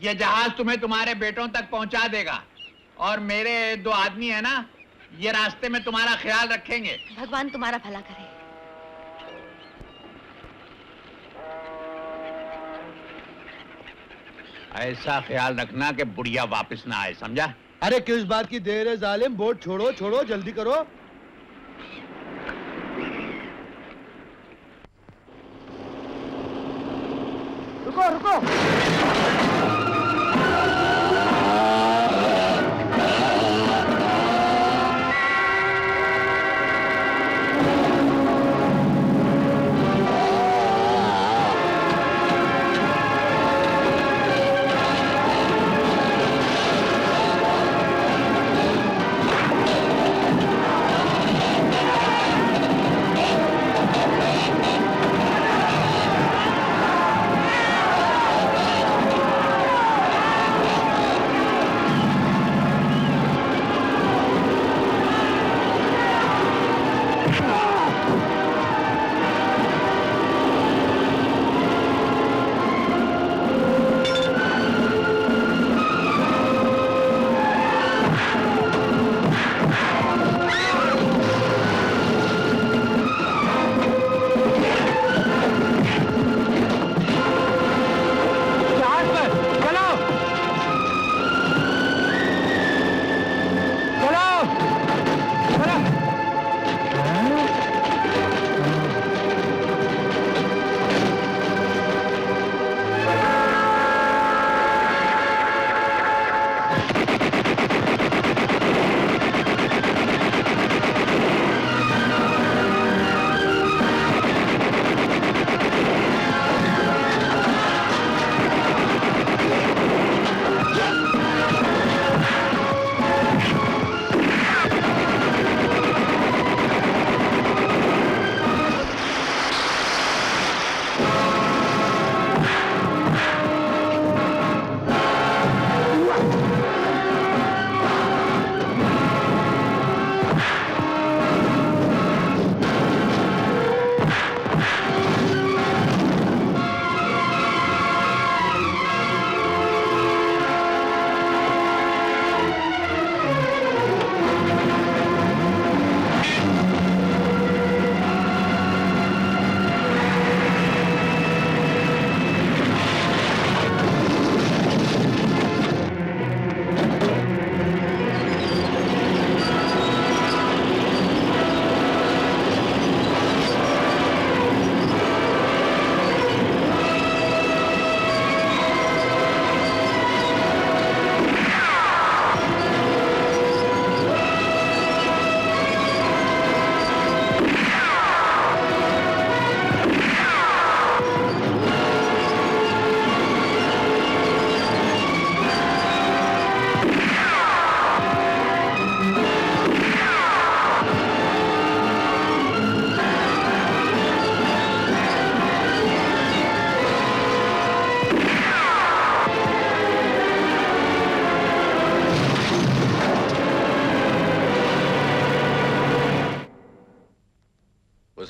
ये जहाज तुम्हें तुम्हारे बेटों तक पहुंचा देगा और मेरे 2 आदमी है ना, ये रास्ते में तुम्हारा ख्याल रखेंगे। भगवान तुम्हारा भला करे। ऐसा ख्याल रखना कि बुढ़िया वापस ना आए, समझा? अरे किस बात की देर है जालिम, बोट छोड़ो छोड़ो, जल्दी करो। रुको रुको।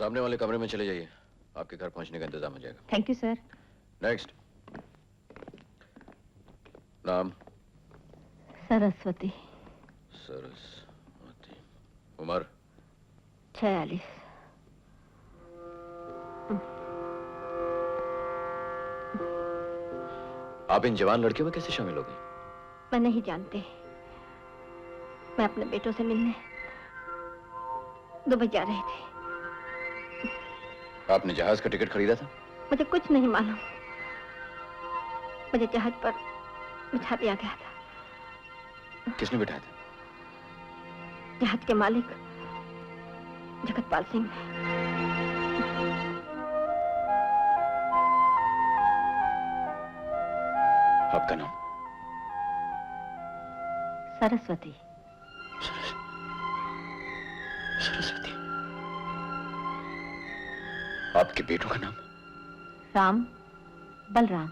सामने वाले कमरे में चले जाइए, आपके घर पहुंचने का इंतजाम हो जाएगा। Thank you sir. नेक्स्ट। नाम? सरस्वती। सरस्वती। उम्र? 46। आप इन जवान लड़कियों में कैसे शामिल हो गई? मैं नहीं जानती। मैं अपने बेटों से मिलने दुबई जा रही थी। आपने जहाज का टिकट खरीदा था? मुझे कुछ नहीं मालूम। मुझे जहाज पर बिठा दिया गया था। किसने बिठाया था? जहाज के मालिक जगतपाल सिंह ने। आपका नाम? सरस्वती। सरस्वती। आपके बेटों का नाम? राम, बलराम।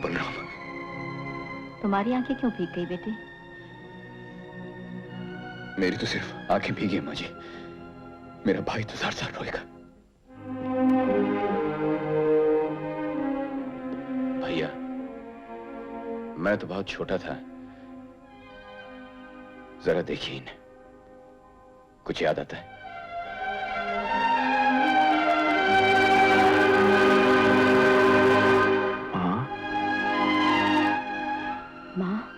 बलराम। तुम्हारी आंखें क्यों भीग गई बेटी? मेरी तो सिर्फ आंखें भीगी हैं माँ जी। मेरा भाई तो सार सार रोएगा। भाई मैं तो बहुत छोटा था। जरा देखिए इन्हें, कुछ याद आता है? माँ? माँ?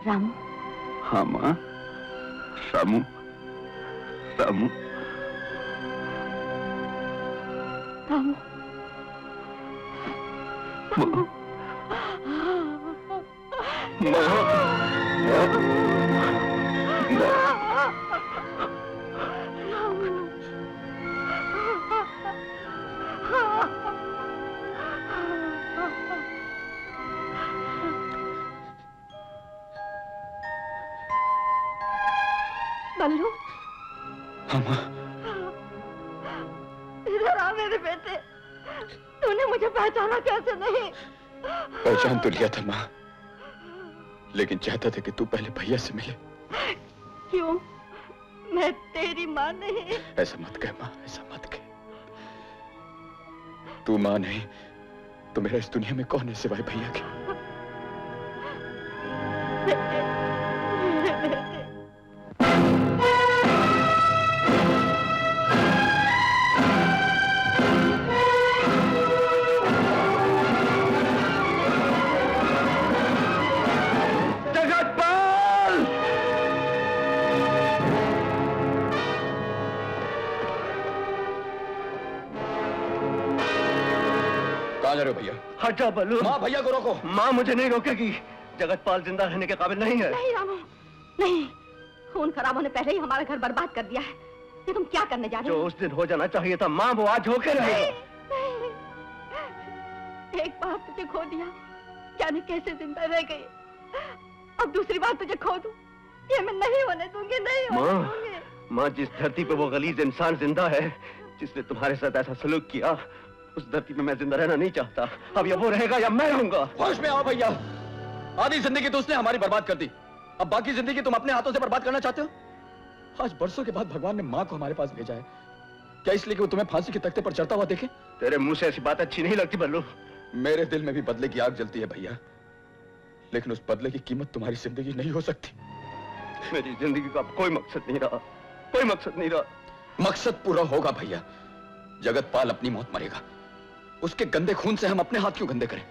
रामू? हाँ माँ। रामू, रामू, रामू, माँ, बल्लू, हाँ माँ। इधर आ मेरे बेटे। तूने मुझे पहचाना कैसे नहीं? पहचान तो लिया था माँ, लेकिन चाहता था कि तू पहले भैया से मिले। क्यों? मैं तेरी माँ नहीं। ऐसा मत कह माँ, ऐसा मत कह। तू माँ नहीं तो मेरा इस दुनिया में कौन है सिवाय भैया के? कहाँ जा रहे हो भैया? हटा बल्लू। माँ, भैया को रोको। माँ मुझे नहीं रोकेगी। जगतपाल जिंदा रहने के काबिल नहीं है। नहीं रामू, नहीं। खून खराबों ने पहले ही हमारा घर बर्बाद कर दिया है। ये तुम क्या करने जा रहे हो? जो उस दिन हो जाना चाहिए था माँ, वो आज होके रहेगा। नहीं। एक बार तुझे खो दिया, जाने कैसे जिंदा रह गई। अब दूसरी बार तुझे खो दूं, ये मैं नहीं होने दूंगी, नहीं होने दूंगी। माँ, जिस धरती पे वो गलीज इंसान जिंदा है, जिसने तुम्हारे साथ ऐसा सलूक किया, उस धरती पे मैं जिंदा रहना नहीं चाहता। अब या वो रहेगा या मैं रहूंगा। होश में आओ भैया। आधी जिंदगी तो उसने हमारी बर्बाद कर दी, अब बाकी जिंदगी तुम अपने हाथों से बर्बाद करना चाहते हो? आज बरसों के बाद भगवान ने माँ को हमारे पास भेजा है, क्या इसलिए कि वो तुम्हें फांसी के तख्ते पर चढ़ता हुआ देखे? तेरे मुंह से ऐसी बात अच्छी नहीं लगती बल्लू। मेरे दिल में भी बदले की आग जलती है भैया, लेकिन उस बदले की कीमत तुम्हारी जिंदगी नहीं हो सकती। मेरी जिंदगी का कोई मकसद नहीं रहा, कोई मकसद नहीं रहा। मकसद पूरा होगा भैया। जगतपाल अपनी मौत मरेगा, उसके गंदे खून से हम अपने हाथ क्यों गंदे करें?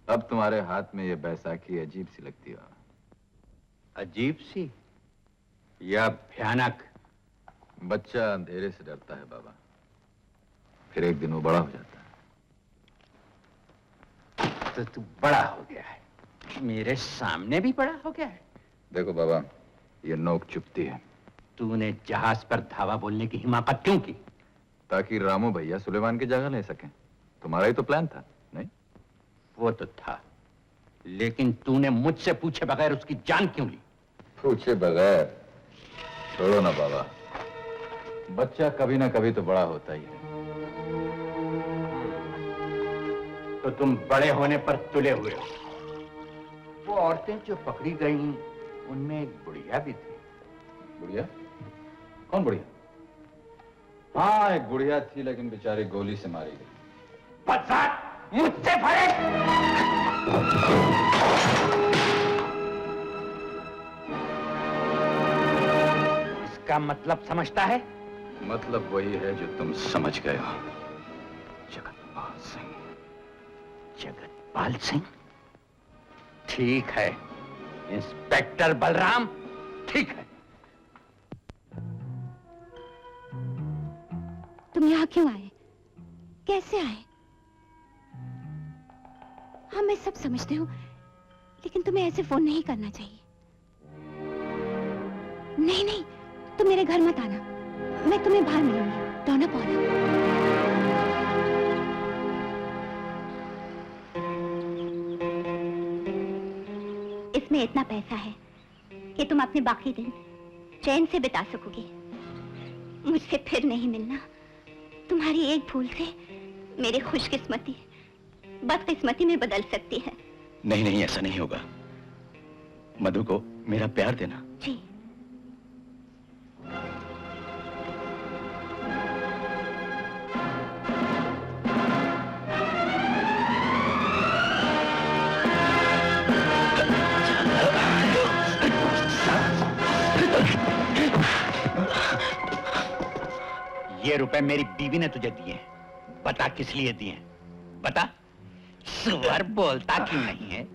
अब तुम्हारे हाथ में ये बैसाखी अजीब सी लगती है। अजीब सी या भयानक? बच्चा अंधेरे से डरता है बाबा, फिर एक दिन वो बड़ा हो जाता है। तो तू बड़ा हो गया है, मेरे सामने भी बड़ा हो गया है। देखो बाबा, ये नोक चुपती है। तूने जहाज पर धावा बोलने की हिम्मत क्यों की? ताकि रामू भैया सुलेमान की जगह ले सकें। तुम्हारा ही तो प्लान था, नहीं? वो तो था, लेकिन तूने मुझसे पूछे बगैर उसकी जान क्यों ली? पूछे बगैर? छोड़ो ना बाबा, बच्चा कभी ना कभी तो बड़ा होता ही है। तो तुम बड़े होने पर तुले हुए हो। वो औरतें जो पकड़ी गईं, उनमें एक बुढ़िया भी थी। बुढ़िया? कौन बुढ़िया? हाँ, एक बुढ़िया थी, लेकिन बेचारी गोली से मारी गई। बदसात, मुझसे फरे! इसका मतलब समझता है? मतलब वही है जो तुम समझ गए हो। जगतपाल सिंह। जगतपाल सिंह? ठीक है, इंस्पेक्टर बलराम, ठीक है। तुम यहाँ क्यों आए? कैसे आए? हाँ, मैं सब समझती हूँ, लेकिन तुम्हें ऐसे फोन नहीं करना चाहिए। नहीं नहीं, तुम मेरे घर मत आना, मैं तुम्हें बाहर मिलूंगी। डोना पौना। इसमें इतना पैसा है कि तुम अपने बाकी दिन चैन से बिता सकोगे। मुझसे फिर नहीं मिलना, तुम्हारी एक भूल से मेरी खुशकिस्मती बदकिस्मती में बदल सकती है। नहीं नहीं, ऐसा नहीं होगा। मधु को मेरा प्यार देना। जी। ये रुपए मेरी बीवी ने तुझे दिए हैं। बता किस लिए दिए हैं? बता। सुअर बोलता क्यों नहीं है?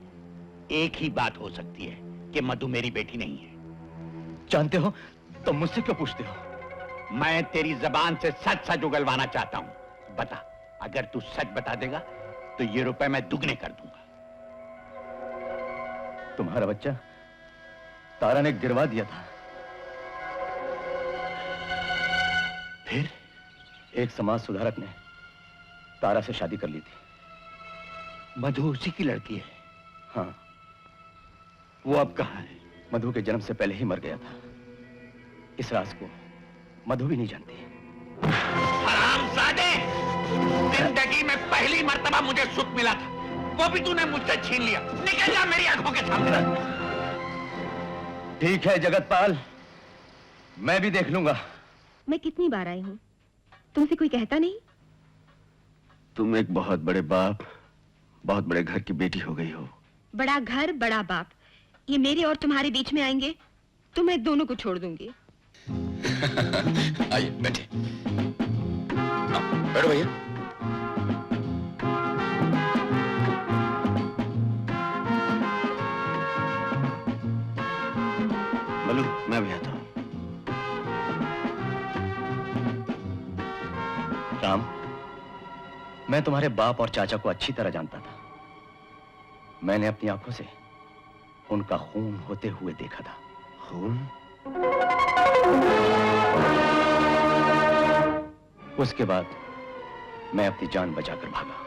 एक ही बात हो सकती है कि मधु मेरी बेटी नहीं है। जानते हो तुम मुझसे क्यों पूछते हो? मैं तेरी जबान से सच सच उगलवाना चाहता हूं। बता, अगर तू सच बता देगा तो ये रुपए मैं दुगने कर दूंगा। तुम्हारा बच्चा तारा ने गिरवा दिया था। फिर एक समाज सुधारक ने तारा से शादी कर ली थी। मधु उसी की लड़की है? हाँ। वो अब कहाँ है? मधु के जन्म से पहले ही मर गया था। इस राज को मधु भी नहीं जानती। हरामजादे! जिंदगी में पहली मर्तबा मुझे सुख मिला था, वो भी तूने मुझसे छीन लिया। निकल जा मेरी आंखों के सामने। ठीक है जगतपाल, मैं भी देख लूंगा। मैं कितनी बार आई हूँ, तुमसे कोई कहता नहीं? तुम एक बहुत बड़े बाप, बहुत बड़े घर की बेटी हो गई हो। बड़ा घर बड़ा बाप, ये मेरे और तुम्हारे बीच में आएंगे तो मैं दोनों को छोड़ दूंगी। आइए बैठे। बैठो भैया। मलू, मैं भी आता हूँ। राम, मैं तुम्हारे बाप और चाचा को अच्छी तरह जानता था। मैंने अपनी आंखों से उनका खून होते हुए देखा था। खून? उसके बाद मैं अपनी जान बचाकर भागा।